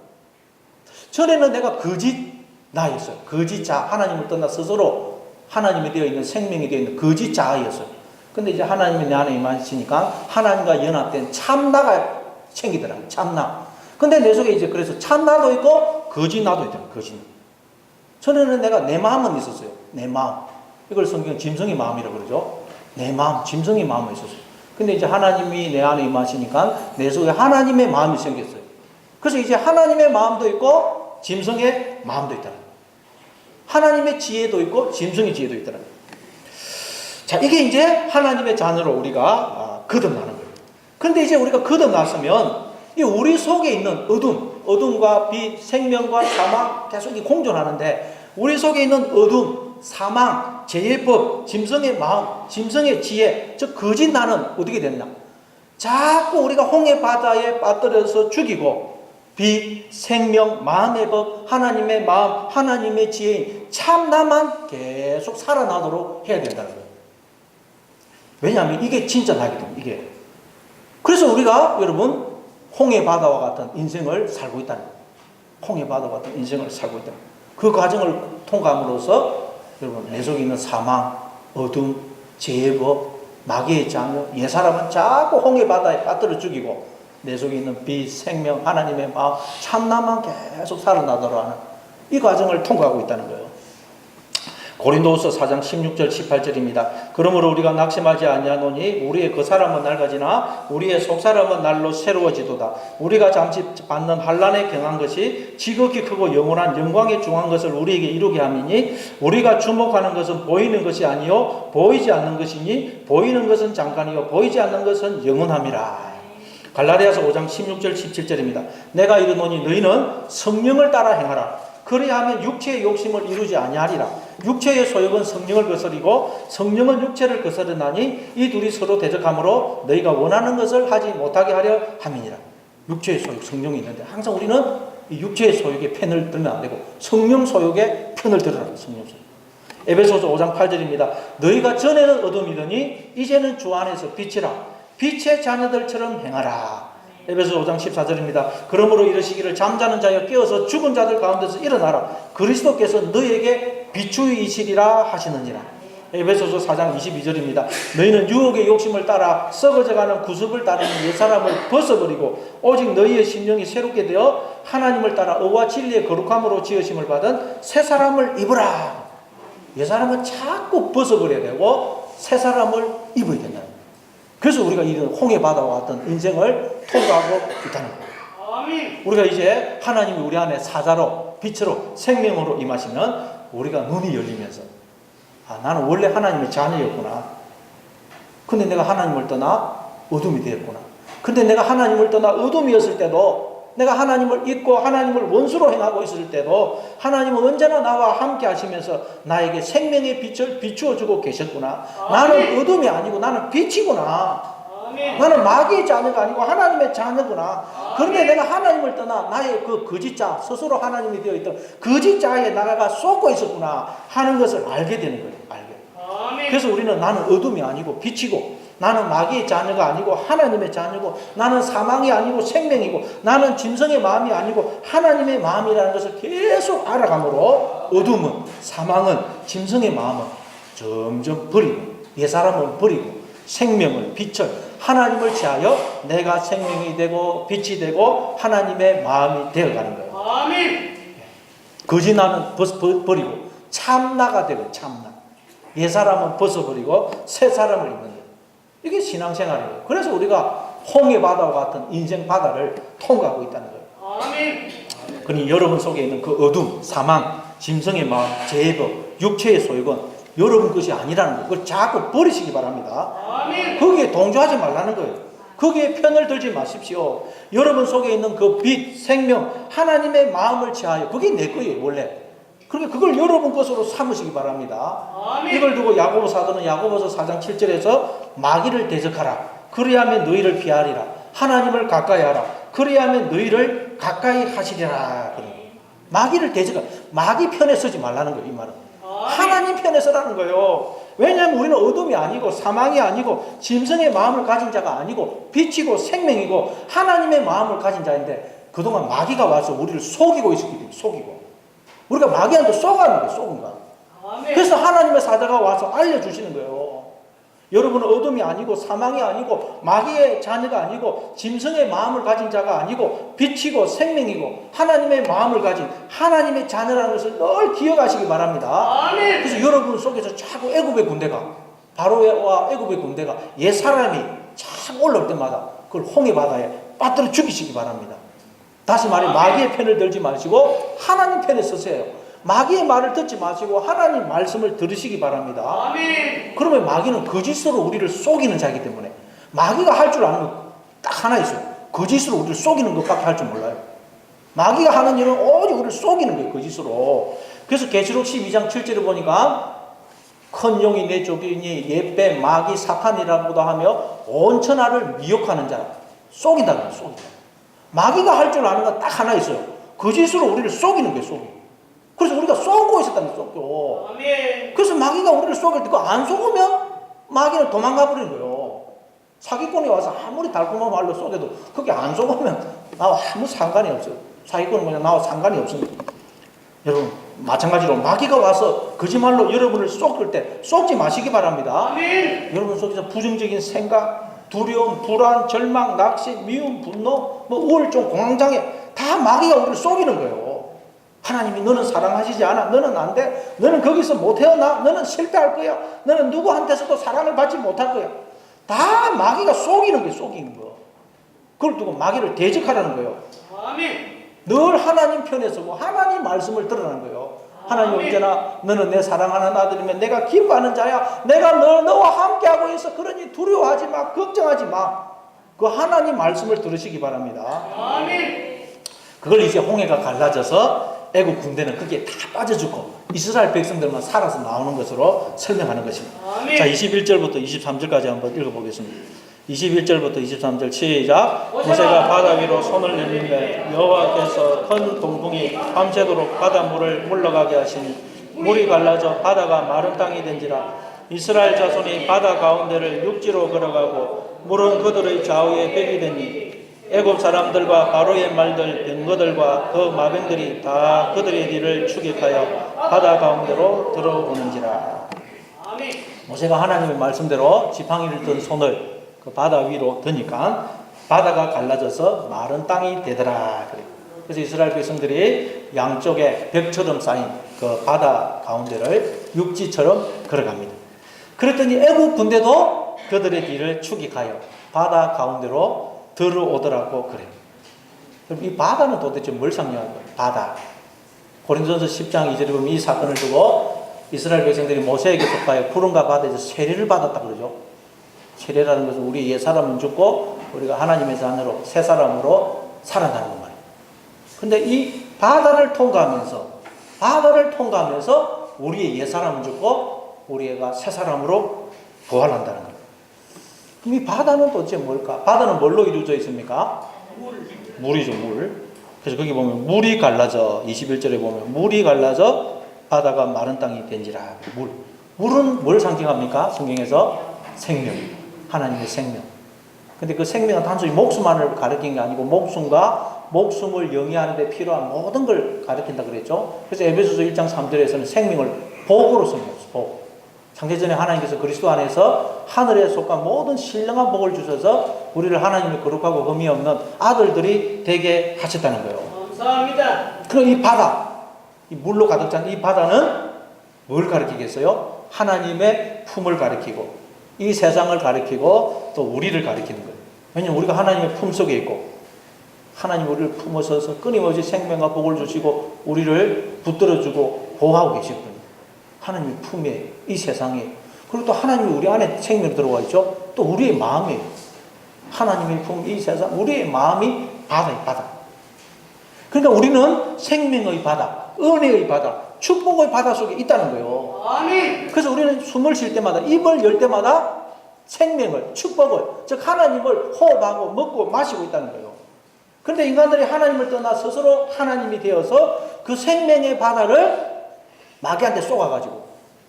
전에는 내가 거짓 나였어요. 거짓 자, 하나님을 떠나 스스로 하나님이 되어 있는 생명이 되어 있는 거짓 자아였어요. 근데 이제 하나님이 내 안에 임하시니까 하나님과 연합된 참나가 생기더라고요. 참나. 근데 내 속에 이제 그래서 참나도 있고 거짓 나도 있더라고요. 거짓. 전에는 내가 내 마음은 있었어요. 내 마음. 이걸 성경은 짐승의 마음이라고 그러죠. 내 마음, 짐승의 마음이 있었어요. 근데 이제 하나님이 내 안에 임하시니까 내 속에 하나님의 마음이 생겼어요. 그래서 이제 하나님의 마음도 있고 짐승의 마음도 있더라고요. 하나님의 지혜도 있고 짐승의 지혜도 있더라고요. 자, 이게 이제 하나님의 자녀로 우리가 거듭나는 거예요. 그런데 이제 우리가 거듭났으면 이 우리 속에 있는 어둠과 빛, 생명과 사망 계속 공존하는데 우리 속에 있는 어둠, 사망, 죄의 법, 짐승의 마음, 짐승의 지혜, 즉 거짓 나는 어떻게 됐냐? 자꾸 우리가 홍해 바다에 빠뜨려서 죽이고 빛, 생명, 마음의 법, 하나님의 마음, 하나님의 지혜인 참나만 계속 살아나도록 해야 된다는 거예요. 왜냐하면 이게 진짜 나거든요. 이게. 그래서 우리가 여러분 홍해 바다와 같은 인생을 살고 있다는 거예요. 홍해 바다와 같은 인생을 살고 있다는 거예요. 그 과정을 통과함으로써 여러분 내 속에 있는 사망, 어둠, 죄법, 마귀의 자녀, 옛사람은 자꾸 홍해 바다에 빠뜨려 죽이고 내 속에 있는 빛, 생명, 하나님의 마음, 참나만 계속 살아나도록 하는 이 과정을 통과하고 있다는 거예요. 고린도후서 4장 16절 18절입니다. 그러므로 우리가 낙심하지 아니하노니 우리의 그 사람은 낡아지나 우리의 속사람은 날로 새로워지도다. 우리가 잠시 받는 환난에 경한 것이 지극히 크고 영원한 영광에 중한 것을 우리에게 이루게 함이니 우리가 주목하는 것은 보이는 것이 아니요 보이지 않는 것이니 보이는 것은 잠깐이요 보이지 않는 것은 영원함이라. 갈라디아서 5장 16절 17절입니다. 내가 이르노니 너희는 성령을 따라 행하라. 그리하면 육체의 욕심을 이루지 아니하리라. 육체의 소욕은 성령을 거스리고 성령은 육체를 거스르나니 이 둘이 서로 대적하므로 너희가 원하는 것을 하지 못하게 하려 함이니라. 육체의 소욕, 성령이 있는데 항상 우리는 이 육체의 소욕에 편을 들면 안 되고 성령 소욕에 편을 들으라. 성령 소욕. 에베소서 5장 8절입니다. 너희가 전에는 어둠이더니 이제는 주 안에서 빛이라. 빛의 자녀들처럼 행하라. 에베소 5장 14절입니다. 그러므로 이르시기를 잠자는 자여 깨어서 죽은 자들 가운데서 일어나라. 그리스도께서 너희에게 비추이시리라 하시느니라. 에베소서 4장 22절입니다. 너희는 유혹의 욕심을 따라 썩어져가는 구습을 따르는 옛사람을 벗어버리고 오직 너희의 심령이 새롭게 되어 하나님을 따라 의와 진리의 거룩함으로 지으심을 받은 새 사람을 입으라. 옛사람은 자꾸 벗어버려야 되고 새 사람을 입어야 된다. 그래서 우리가 이런 홍해 바다와 같은 인생을 통과하고 있다는 거예요. 우리가 이제 하나님이 우리 안에 사자로 빛으로 생명으로 임하시면 우리가 눈이 열리면서 나는 원래 하나님의 자녀였구나. 근데 내가 하나님을 떠나 어둠이 되었구나. 근데 내가 하나님을 떠나 어둠이었을 때도 내가 하나님을 잊고 하나님을 원수로 행하고 있을 때도 하나님은 언제나 나와 함께 하시면서 나에게 생명의 빛을 비추어주고 계셨구나. 나는 어둠이 아니고 나는 빛이구나. 나는 마귀의 자녀가 아니고 하나님의 자녀구나. 그런데 내가 하나님을 떠나 나의 그 거짓자, 스스로 하나님이 되어 있던 거짓자에 나가 쏟고 있었구나 하는 것을 알게 되는 거예요. 알게. 그래서 우리는 나는 어둠이 아니고 빛이고 나는 마귀의 자녀가 아니고 하나님의 자녀고 나는 사망이 아니고 생명이고 나는 짐승의 마음이 아니고 하나님의 마음이라는 것을 계속 알아감으로 어둠은 사망은 짐승의 마음은 점점 버리고 옛사람은 버리고 생명을 빛을 하나님을 취하여 내가 생명이 되고 빛이 되고 하나님의 마음이 되어가는 거예요. 아멘. 거짓 나는 버리고 참나가 되고 참나. 옛사람은 벗어버리고 새 사람을 입는 거예요. 이게 신앙생활이에요. 그래서 우리가 홍해 바다와 같은 인생 바다를 통과하고 있다는 거예요. 아멘. 그러니 여러분 속에 있는 그 어둠, 사망, 짐승의 마음, 죄법, 육체의 소욕은 여러분 것이 아니라는 거예요. 그걸 자꾸 버리시기 바랍니다. 아멘. 거기에 동조하지 말라는 거예요. 거기에 편을 들지 마십시오. 여러분 속에 있는 그 빛, 생명, 하나님의 마음을 취하여 그게 내 거예요, 원래. 그러니까 그걸 여러분 것으로 삼으시기 바랍니다. 아멘. 이걸 두고 야고보 사도는 야고보서 4장 7절에서 마귀를 대적하라. 그리하면 너희를 피하리라. 하나님을 가까이 하라. 그리하면 너희를 가까이 하시리라. 마귀를 대적하라. 마귀 편에 서지 말라는 거예요, 이 말은. 하나님 편에 서라는 거예요. 왜냐하면 우리는 어둠이 아니고 사망이 아니고 짐승의 마음을 가진 자가 아니고 빛이고 생명이고 하나님의 마음을 가진 자인데 그동안 마귀가 와서 우리를 속이고 있었기 때문에 속이고 우리가 마귀한테 속아는 거예요. 속은 거야. 그래서 하나님의 사자가 와서 알려주시는 거예요. 여러분은 어둠이 아니고 사망이 아니고 마귀의 자녀가 아니고 짐승의 마음을 가진 자가 아니고 빛이고 생명이고 하나님의 마음을 가진 하나님의 자녀라는 것을 늘 기억하시기 바랍니다. 아멘. 그래서 여러분 속에서 자꾸 애굽의 군대가 바로와 애굽의 군대가 옛 사람이 자꾸 올라올 때마다 그걸 홍해 바다에 빠뜨려 죽이시기 바랍니다. 다시 말해 마귀의 편을 들지 마시고 하나님 편에 서세요. 마귀의 말을 듣지 마시고 하나님 말씀을 들으시기 바랍니다. 아멘. 그러면 마귀는 거짓으로 우리를 속이는 자이기 때문에 마귀가 할 줄 아는 것 딱 하나 있어요. 거짓으로 우리를 속이는 것밖에 할 줄 몰라요. 마귀가 하는 일은 오직 우리를 속이는 거예요. 거짓으로. 그래서 계시록 12장 7절을 보니까 큰 용이 내 족이니 옛배 마귀 사탄이라고도 하며 온 천하를 미혹하는 자 속인다는 거예요. 속인다. 마귀가 할 줄 아는 건 딱 하나 있어요. 거짓으로 우리를 속이는 거예요, 속이. 그래서 우리가 속고 있었다는 거예요, 속고. 그래서 마귀가 우리를 속일 때 그거 안 속으면 마귀는 도망가 버리는 거예요. 사기꾼이 와서 아무리 달콤한 말로 속여도 그게 안 속으면 나와 아무 상관이 없어요. 사기꾼은 그냥 나와 상관이 없습니다. 여러분, 마찬가지로 마귀가 와서 거짓말로 여러분을 속일 때 속지 마시기 바랍니다. 여러분 속에서 부정적인 생각, 두려움, 불안, 절망, 낙심, 미움, 분노, 우울증, 공황장애 다 마귀가 우리를 속이는 거예요. 하나님이 너는 사랑하시지 않아. 너는 안 돼. 너는 거기서 못 헤어나. 너는 실패할 거야. 너는 누구한테서도 사랑을 받지 못할 거야. 다 마귀가 속이는 거예요. 속이는 거. 그걸 두고 마귀를 대적하라는 거예요. 늘 하나님 편에 서고 하나님 말씀을 들으라는 거예요. 하나님 언제나 너는 내 사랑하는 아들이면 내가 기뻐하는 자야. 내가 늘 너와 함께하고 있어. 그러니 두려워하지 마. 걱정하지 마. 그 하나님 말씀을 들으시기 바랍니다. 그걸 이제 홍해가 갈라져서 애국 군대는 거기에 다 빠져 죽고 이스라엘 백성들만 살아서 나오는 것으로 설명하는 것입니다. 자, 21절부터 23절까지 한번 읽어보겠습니다. 21절부터 23절 시작. 모세가 바다 위로 손을 내밀며 여호와께서 큰 동풍이 밤새도록 바닷물을 물러가게 하시니 물이 갈라져 바다가 마른 땅이 된지라. 이스라엘 자손이 바다 가운데를 육지로 걸어가고 물은 그들의 좌우에 벽이 되니 애굽 사람들과 바로의 말들 병거들과 그 마병들이 다 그들의 뒤를 추격하여 바다 가운데로 들어오는지라. 모세가 하나님의 말씀대로 지팡이를 든 손을 그 바다 위로 드니까 바다가 갈라져서 마른 땅이 되더라. 그래서 이스라엘 백성들이 양쪽에 벽처럼 쌓인 그 바다 가운데를 육지처럼 걸어갑니다. 그랬더니 애굽 군대도 그들의 뒤를 추격하여 바다 가운데로 들어오더라고 그래요. 그럼 이 바다는 도대체 뭘 상징하는 거예요? 바다. 고린도전서 10장 2절에 보면 이 사건을 두고 이스라엘 백성들이 모세에게 속하여 구름과 바다에서 세례를 받았다 그러죠. 세례라는 것은 우리 옛 사람은 죽고 우리가 하나님의 자녀로 새 사람으로 살아나는 것 말이에요. 근데 이 바다를 통과하면서 우리의 옛 사람은 죽고 우리가 새 사람으로 부활한다는 거예요. 그럼 이 바다는 도대체 뭘까? 바다는 뭘로 이루어져 있습니까? 물이죠, 물. 그래서 거기 보면 물이 갈라져, 21절에 보면 물이 갈라져 바다가 마른 땅이 된지라. 물은 뭘 상징합니까? 성경에서 생명. 하나님의 생명. 근데 그 생명은 단순히 목숨만을 가리키는 게 아니고 목숨을 영위하는 데 필요한 모든 걸 가리킨다 그랬죠. 그래서 에베소서 1장 3절에서는 생명을 복으로 씁니다. 복. 창세전에 하나님께서 그리스도 안에서 하늘에 속한 모든 신령한 복을 주셔서 우리를 하나님의 거룩하고 흠이 없는 아들들이 되게 하셨다는 거예요. 감사합니다. 그럼 이 바다, 이 물로 가득 찬 이 바다는 뭘 가리키겠어요? 하나님의 품을 가리키고 이 세상을 가리키고 또 우리를 가리키는 거예요. 왜냐하면 우리가 하나님의 품 속에 있고 하나님 우리를 품어서서 끊임없이 생명과 복을 주시고 우리를 붙들어주고 보호하고 계시거든요. 하나님의 품에 이 세상에 그리고 또 하나님이 우리 안에 생명이 들어와 있죠. 또 우리의 마음에 하나님의 품 이 세상 우리의 마음이 바다의 바다. 그러니까 우리는 생명의 바다, 은혜의 바다, 축복의 바다 속에 있다는 거예요. 아멘. 그래서 우리는 숨을 쉴 때마다 입을 열 때마다 생명을 축복을 즉 하나님을 호흡하고 먹고 마시고 있다는 거예요. 그런데 인간들이 하나님을 떠나 스스로 하나님이 되어서 그 생명의 바다를 마귀한테 쏘아가지고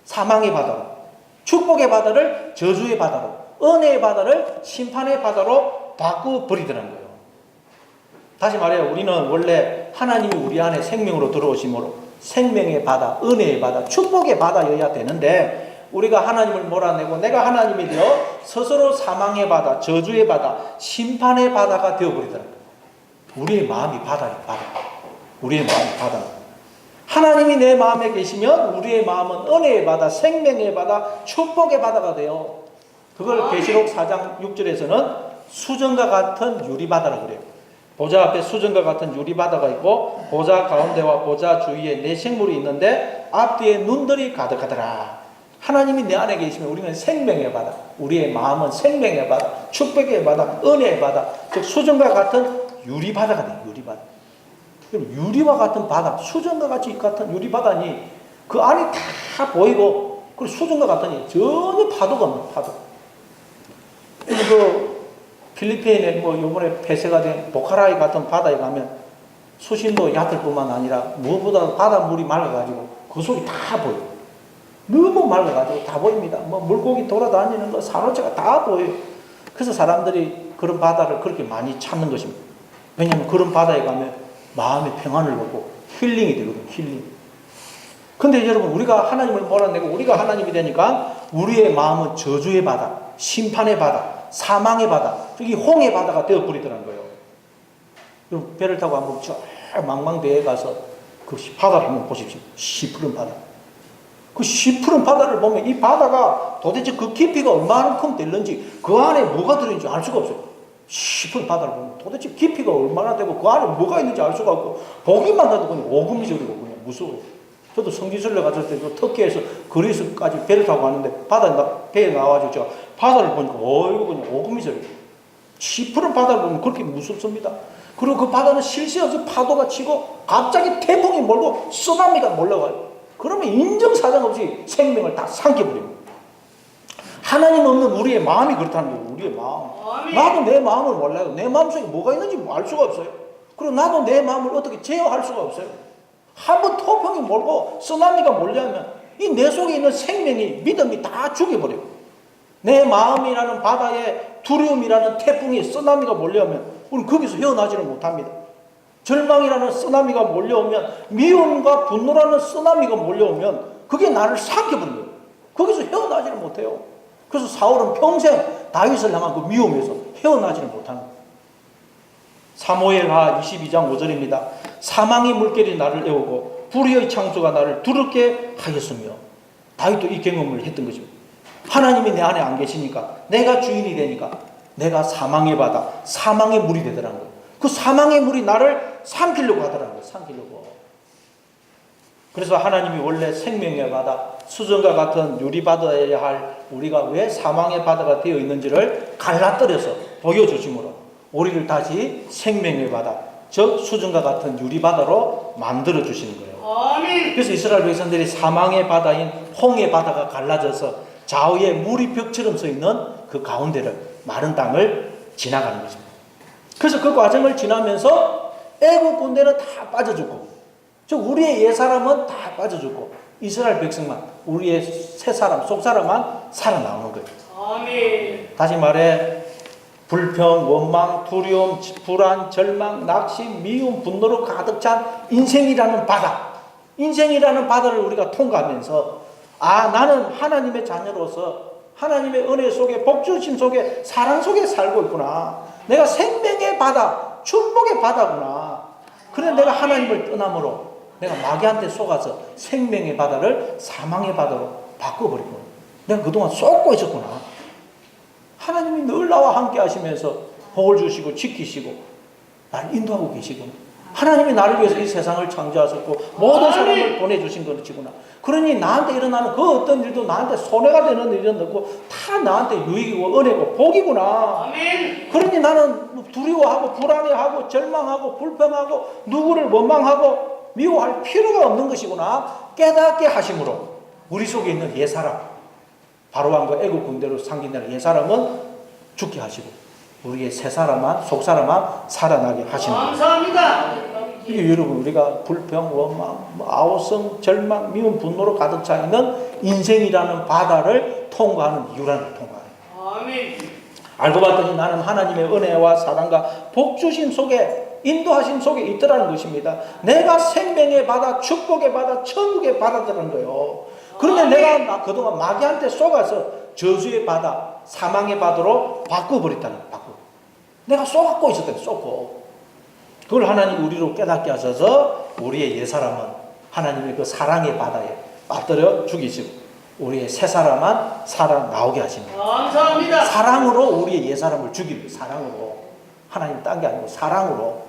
사망의 바다로 축복의 바다를 저주의 바다로 은혜의 바다를 심판의 바다로 바꿔버리더라는 거예요. 다시 말해요. 우리는 원래 하나님이 우리 안에 생명으로 들어오심으로 생명의 바다, 은혜의 바다, 축복의 바다여야 되는데 우리가 하나님을 몰아내고 내가 하나님이 되어 스스로 사망의 바다, 저주의 바다, 심판의 바다가 되어버리더라는 거예요. 우리의 마음이 바다예요. 바다. 우리의 마음이 바다. 하나님이 내 마음에 계시면 우리의 마음은 은혜의 바다, 생명의 바다, 축복의 바다가 돼요. 그걸 계시록 4장 6절에서는 수정과 같은 유리바다라고 그래요. 보좌 앞에 수정과 같은 유리바다가 있고 보좌 가운데와 보좌 주위에 내생물이 있는데 앞뒤에 눈들이 가득하더라. 하나님이 내 안에 계시면 우리는 생명의 바다, 우리의 마음은 생명의 바다, 축복의 바다, 은혜의 바다, 즉 수정과 같은 유리바다가 돼요. 유리바다. 그럼 유리와 같은 바다, 수정과 같은 유리바다니 그 안이 다 보이고 그리고 수정과 같으니 전혀 파도가 없는 파도. 그 필리핀에 뭐 요번에 폐쇄가 된 보카라이 같은 바다에 가면 수심도 얕을 뿐만 아니라 무엇보다 바닷물이 맑아가지고 그 속이 다 보여요. 너무 맑아가지고 다 보입니다. 뭐 물고기 돌아다니는 거, 산호초가 다 보여요. 그래서 사람들이 그런 바다를 그렇게 많이 찾는 것입니다. 왜냐하면 그런 바다에 가면 마음의 평안을 얻고 힐링이 되거든요. 힐링. 근데 여러분, 우리가 하나님을 몰아내고 우리가 하나님이 되니까 우리의 마음은 저주의 바다, 심판의 바다, 사망의 바다, 저기 홍의 바다가 되어버리더라는 거예요. 그럼 배를 타고 한번 저 망망대해에 가서 그 바다를 한번 보십시오. 시푸른 바다. 그 시푸른 바다를 보면 이 바다가 도대체 그 깊이가 얼마만큼 될는지, 그 안에 뭐가 들어있는지 알 수가 없어요. 시푸른 바다를 보면 도대체 깊이가 얼마나 되고 그 안에 뭐가 있는지 알 수가 없고, 보기만 해도 그냥 오금이저리고 그냥 무서워요. 저도 성지순례 갔을 때 터키에서 그리스까지 배를 타고 왔는데 배에 나와가지고 제가 바다를 보니까 이거 그냥 오금이저리고, 시푸른 바다를 보면 그렇게 무섭습니다. 그리고 그 바다는 쉴 새 없이 파도가 치고 갑자기 태풍이 몰고 쓰나미가 몰려와요. 그러면 인정사정 없이 생명을 다 삼켜버립니다. 하나님 없는 우리의 마음이 그렇다는 거예요. 우리의 마음. 나도 내 마음을 몰라요. 내 마음속에 뭐가 있는지 알 수가 없어요. 그리고 나도 내 마음을 어떻게 제어할 수가 없어요. 한번 태풍이 몰고 쓰나미가 몰려오면 이 내 속에 있는 생명이, 믿음이 다 죽여버려요. 내 마음이라는 바다에 두려움이라는 태풍이, 쓰나미가 몰려오면 우리는 거기서 헤어나지를 못합니다. 절망이라는 쓰나미가 몰려오면, 미움과 분노라는 쓰나미가 몰려오면 그게 나를 삼켜버려요. 거기서 헤어나지를 못해요. 그래서 사울은 평생 다윗을 향한 그 미움에서 헤어나지를 못하는 거예요. 사무엘하 22장 5절입니다. 사망의 물결이 나를 애우고 불의의 창수가 나를 두렵게 하였으며. 다윗도 이 경험을 했던 것입니다. 하나님이 내 안에 안 계시니까, 내가 주인이 되니까 내가 사망의 바다, 사망의 물이 되더라는 거예요. 그 사망의 물이 나를 삼키려고 하더라는 거예요. 삼키려고. 그래서 하나님이 원래 생명의 바다, 수정과 같은 유리바다여야 할 우리가 왜 사망의 바다가 되어 있는지를 갈라뜨려서 보여주심으로 우리를 다시 생명의 바다, 즉 수정과 같은 유리바다로 만들어 주시는 거예요. 아멘. 그래서 이스라엘 백성들이 사망의 바다인 홍해 바다가 갈라져서 좌우에 물이 벽처럼 서 있는 그 가운데를, 마른 땅을 지나가는 것입니다. 그래서 그 과정을 지나면서 애국 군대는 다 빠져 죽고, 즉 우리의 옛사람은 다 빠져 죽고, 이스라엘 백성만, 우리의 새사람, 속사람만 살아나오는 거예요. 아멘. 다시 말해 불평, 원망, 두려움, 불안, 절망, 낙심, 미움, 분노로 가득 찬 인생이라는 바다, 인생이라는 바다를 우리가 통과하면서, 아, 나는 하나님의 자녀로서 하나님의 은혜 속에, 복주심 속에, 사랑 속에 살고 있구나. 내가 생명의 바다, 축복의 바다구나. 그래, 내가 하나님을 떠남으로 내가 마귀한테 속아서 생명의 바다를 사망의 바다로 바꿔버리고, 내가 그동안 쏟고 있었구나. 하나님이 늘 나와 함께 하시면서 복을 주시고 지키시고 나를 인도하고 계시구나. 하나님이 나를 위해서 이 세상을 창조하셨고 모든 사람을 보내주신 것이구나. 그러니 나한테 일어나는 그 어떤 일도 나한테 손해가 되는 일은 없고 다 나한테 유익이고 은혜고 복이구나. 아멘. 그러니 나는 두려워하고 불안해하고 절망하고 불평하고 누구를 원망하고 미워할 필요가 없는 것이구나 깨닫게 하심으로 우리 속에 있는 옛사람, 바로왕과 애국 군대로 상징되는 옛사람은 죽게 하시고 우리의 새사람만, 속사람만 살아나게 하시는 거예요. 감사합니다. 이게 여러분, 우리가 불평, 원망, 아우성, 절망, 미움, 분노로 가득 차 있는 인생이라는 바다를 통과하는 이유라는 통과해요. 아멘. 알고 봤더니 나는 하나님의 은혜와 사랑과 복주심 속에, 인도하심 속에 있더라는 것입니다. 내가 생명의 바다, 축복의 바다, 천국의 바다라는 거예요. 그런데 내가 그동안 마귀한테 속아서 저주의 바다, 사망의 바다로 바꿔버렸다는 거예요. 내가 쏘갖고 있었던 거예요. 쏘고. 그걸 하나님 우리로 깨닫게 하셔서 우리의 옛사람은 하나님의 그 사랑의 바다에 빠뜨려 죽이시고 우리의 새사람만 살아나오게 하십니다. 감사합니다. 사랑으로 우리의 옛사람을 죽이는, 사랑으로. 하나님 딴 게 아니고 사랑으로.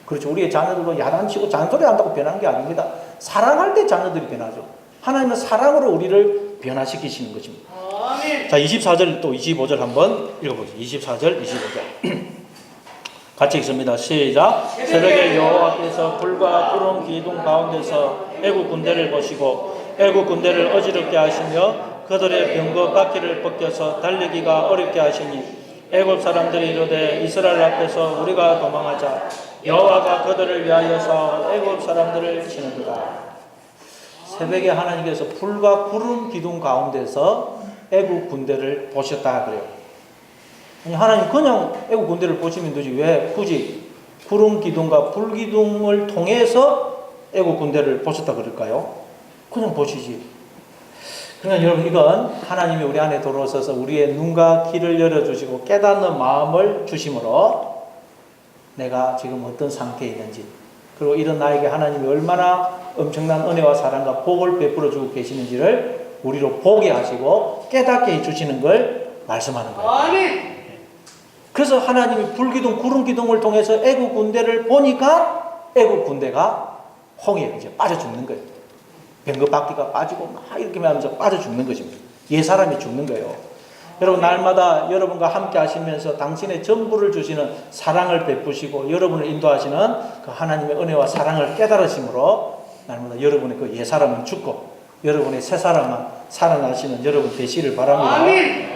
그렇죠. 우리의 자녀들도 야단치고 잔소리 한다고 변한 게 아닙니다. 사랑할 때 자녀들이 변하죠. 하나님은 사랑으로 우리를 변화시키시는 것입니다. 아멘. 자, 24절 또 25절 한번 읽어보세요. 24절, 25절. 같이 읽습니다. 시작. 새벽에 여호와께서 불과 구름 기둥 가운데서 애국 군대를 보시고 애국 군대를 어지럽게 하시며 그들의 병거 바퀴를 벗겨서 달리기가 어렵게 하시니 애굽 사람들이 이르되 이스라엘 앞에서 우리가 도망하자. 여호와가 그들을 위하여서 애굽 사람들을 치는도다. 새벽에 하나님께서 불과 구름 기둥 가운데서 애굽 군대를 보셨다 그래요. 아니, 하나님 그냥 애굽 군대를 보시면 되지 왜 굳이 구름 기둥과 불 기둥을 통해서 애굽 군대를 보셨다 그럴까요? 그냥 보시지. 그러니까 여러분 이건 하나님이 우리 안에 들어오셔서 우리의 눈과 귀를 열어주시고 깨닫는 마음을 주심으로 내가 지금 어떤 상태에 있는지, 그리고 이런 나에게 하나님이 얼마나 엄청난 은혜와 사랑과 복을 베풀어 주고 계시는지를 우리로 보게 하시고 깨닫게 해주시는 걸 말씀하는 거예요. 아멘. 그래서 하나님이 불기둥 구름 기둥을 통해서 애국 군대를 보니까 애국 군대가 홍해에 이제 빠져 죽는 거예요. 뱅거바퀴가 빠지고 막 이렇게 하면서 빠져 죽는 것입니다. 사람이 죽는 거예요. 여러분 날마다 여러분과 함께 하시면서 당신의 전부를 주시는 사랑을 베푸시고 여러분을 인도하시는 그 하나님의 은혜와 사랑을 깨달으심으로 날마다 여러분의 그 사람은 죽고 여러분의 새 사람만 살아나시는 여러분 되시를 바랍니다. 아멘.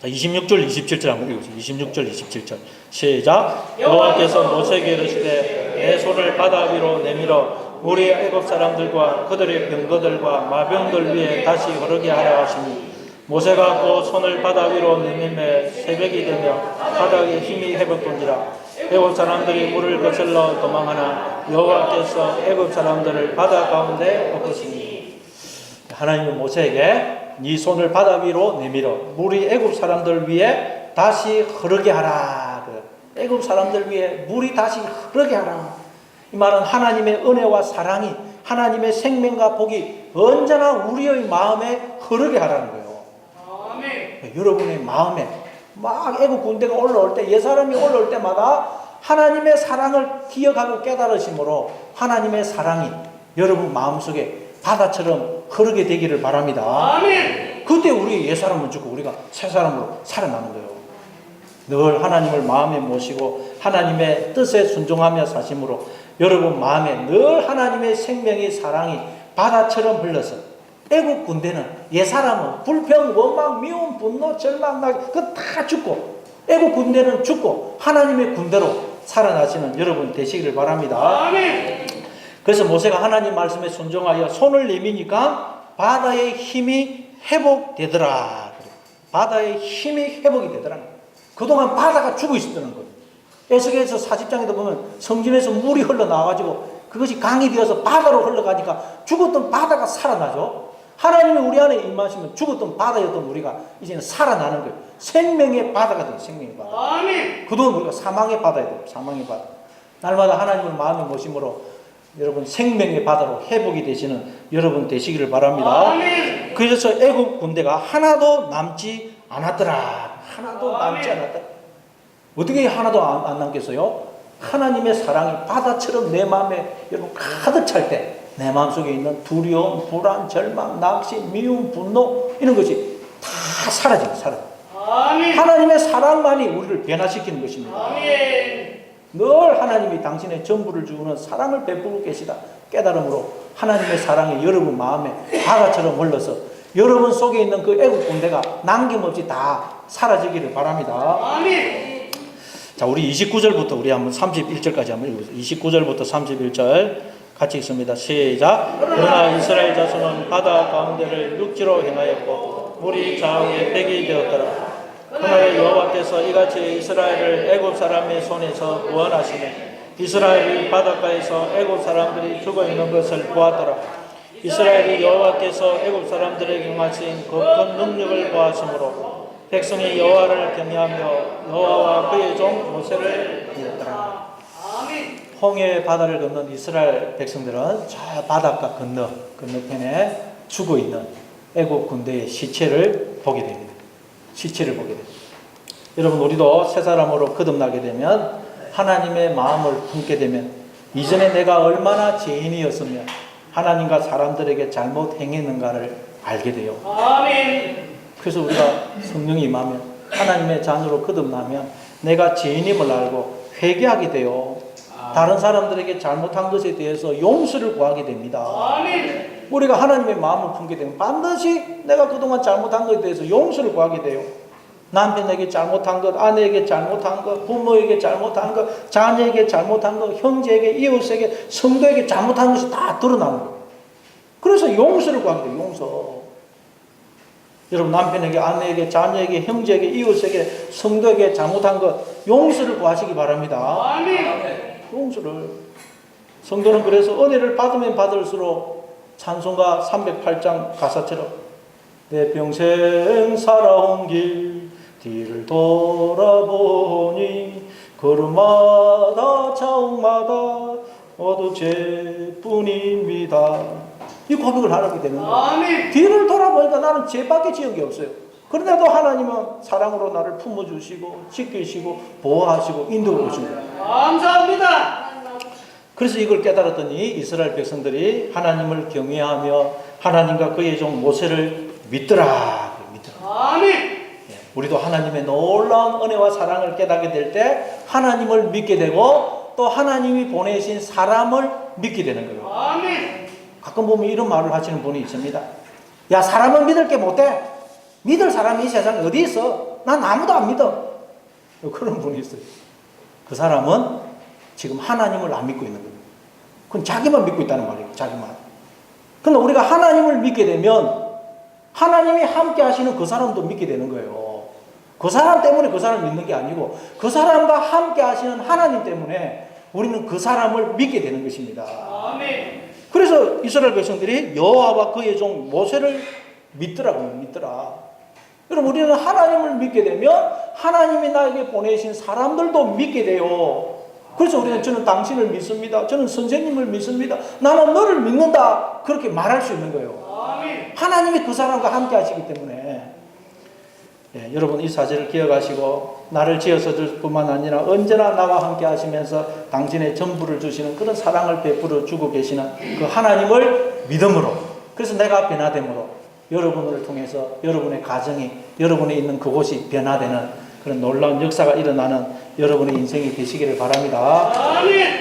26절 27절 한번 읽어보세요. 26절 27절 시작. 여호와께서 모세에게 이르시되 내 손을 바다 위로 내밀어 물이 애굽 사람들과 그들의 병거들과 마병들 위에 다시 흐르게 하라 하시니 모세가 그 손을 바다 위로 내밀매 새벽이 되며 바닥에 힘이 회복된지라. 애굽 사람들이 물을 거슬러 도망하나 여호와께서 애굽 사람들을 바다 가운데 엎으시니. 하나님은 모세에게 네 손을 바다 위로 내밀어 물이 애굽 사람들 위에 다시 흐르게 하라. 애굽 사람들 위에 물이 다시 흐르게 하라. 이 말은 하나님의 은혜와 사랑이 하나님의 생명과 복이 언제나 우리의 마음에 흐르게 하라는 거예요. 아멘. 여러분의 마음에 막 애국 군대가 올라올 때 옛사람이 올라올 때마다 하나님의 사랑을 기억하고 깨달으심으로 하나님의 사랑이 여러분 마음속에 바다처럼 흐르게 되기를 바랍니다. 아멘. 그때 우리 옛사람은 죽고 우리가 새사람으로 살아나는 거예요. 늘 하나님을 마음에 모시고 하나님의 뜻에 순종하며 사심으로 여러분 마음에 늘 하나님의 생명의 사랑이 바다처럼 흘러서 애국 군대는 옛사람은 불평, 원망, 미움, 분노, 절망, 그거 다 죽고 애국 군대는 죽고 하나님의 군대로 살아나시는 여러분 되시기를 바랍니다. 아멘. 그래서 모세가 하나님 말씀에 순종하여 손을 내미니까 바다의 힘이 회복되더라. 바다의 힘이 회복이 되더라. 그동안 바다가 죽어 있었다는 거예요. 에스겔서 40장에도 보면 성전에서 물이 흘러나와가지고 그것이 강이 되어서 바다로 흘러가니까 죽었던 바다가 살아나죠. 하나님이 우리 안에 임하시면 죽었던 바다였던 우리가 이제는 살아나는 거예요. 생명의 바다가 돼요. 생명의 바다. 아멘. 그동안 우리가 사망의 바다였대요. 사망의 바다. 날마다 하나님을 마음에 모심으로 여러분 생명의 바다로 회복이 되시는 여러분 되시기를 바랍니다. 아멘. 그래서 애국 군대가 하나도 남지 않았더라. 하나도 남지 않았더라. 어떻게 하나도 안 남겠어요? 하나님의 사랑이 바다처럼 내 마음에 여러분 가득 찰 때 내 마음속에 있는 두려움, 불안, 절망, 낙심, 미움, 분노 이런 것이 다 사라져요. 아멘. 하나님의 사랑만이 우리를 변화시키는 것입니다. 아멘. 늘 하나님이 당신의 전부를 주는 사랑을 베푸고 계시다 깨달음으로 하나님의 사랑이 여러분 마음에 바다처럼 흘러서 여러분 속에 있는 그 애국 군대가 남김없이 다 사라지기를 바랍니다. 아멘. 자, 우리 29절부터 우리 한번 31절까지 한번 읽어보세요. 29절부터 31절 같이 읽습니다. 시작. 그러나 이스라엘 자손은 바다 가운데를 육지로 행하였고 물이 좌우에 백이 되었더라. 그날에 여호와께서 이같이 이스라엘을 애굽 사람의 손에서 구원하시매 이스라엘이 바닷가에서 애굽 사람들이 죽어 있는 것을 보았더라. 이스라엘이 여호와께서 애굽 사람들에게 행하신 그 큰 능력을 보았으므로 백성이 여호와를 경외하며 여호와와 그의 종 모세를 믿었더라. 홍해 바다를 건넌 이스라엘 백성들은 저 바닷가 건너편에 죽어 있는 애굽 군대의 시체를 보게 됩니다. 시체를 보게 됩니다. 여러분 우리도 새 사람으로 거듭나게 되면 하나님의 마음을 품게 되면 이전에 내가 얼마나 죄인이었으며 하나님과 사람들에게 잘못 행했는가를 알게 돼요. 아멘. 그래서 우리가 성령이 임하면 하나님의 자녀로 거듭나면 내가 죄인임을 알고 회개하게 돼요. 다른 사람들에게 잘못한 것에 대해서 용서를 구하게 됩니다. 아멘. 우리가 하나님의 마음을 품게 되면 반드시 내가 그동안 잘못한 것에 대해서 용서를 구하게 돼요. 남편에게 잘못한 것, 아내에게 잘못한 것, 부모에게 잘못한 것, 자녀에게 잘못한 것, 형제에게, 이웃에게, 성도에게 잘못한 것이 다 드러나는 거예요. 그래서 용서를 구하게 돼요. 용서. 여러분 남편에게, 아내에게, 자녀에게, 형제에게, 이웃에게, 성도에게 잘못한 것 용서를 구하시기 바랍니다. 아멘. 용서를. 성도는 그래서 은혜를 받으면 받을수록 찬송가 308장 가사처럼 내 평생 살아온 길 뒤를 돌아보니 걸음마다 자옥마다 모두 죄뿐입니다. 이 고백을 하게 되는 거예요. 아멘. 뒤를 돌아보니까 나는 죄밖에 지은 게 없어요. 그런데도 하나님은 사랑으로 나를 품어주시고 지키시고 보호하시고 인도해 오신 거예요. 감사합니다. 그래서 이걸 깨달았더니 이스라엘 백성들이 하나님을 경외하며 하나님과 그의 종 모세를 믿더라. 아멘. 우리도 하나님의 놀라운 은혜와 사랑을 깨닫게 될 때 하나님을 믿게 되고 또 하나님이 보내신 사람을 믿게 되는 거예요. 아멘. 가끔 보면 이런 말을 하시는 분이 있습니다. 야, 사람은 믿을 게 못돼. 믿을 사람이 이 세상에 어디 있어? 난 아무도 안 믿어. 그런 분이 있어요. 그 사람은 지금 하나님을 안 믿고 있는 거예요. 그건 자기만 믿고 있다는 말이에요. 자기만. 그런데 우리가 하나님을 믿게 되면 하나님이 함께 하시는 그 사람도 믿게 되는 거예요. 그 사람 때문에 그 사람을 믿는 게 아니고 그 사람과 함께 하시는 하나님 때문에 우리는 그 사람을 믿게 되는 것입니다. 아멘. 그래서 이스라엘 백성들이 여호와와 그의 종 모세를 믿더라고요. 믿더라. 여러분 우리는 하나님을 믿게 되면 하나님이 나에게 보내신 사람들도 믿게 돼요. 그래서 우리는 저는 당신을 믿습니다. 저는 선생님을 믿습니다. 나는 너를 믿는다. 그렇게 말할 수 있는 거예요. 아멘. 하나님이 그 사람과 함께 하시기 때문에 여러분 이 사실을 기억하시고 나를 지어서 줄 뿐만 아니라 언제나 나와 함께 하시면서 당신의 전부를 주시는 그런 사랑을 베풀어 주고 계시는 그 하나님을 믿음으로 그래서 내가 변화됨으로 여러분을 통해서 여러분의 가정이 여러분이 있는 그곳이 변화되는 그런 놀라운 역사가 일어나는 여러분의 인생이 되시기를 바랍니다. 아멘.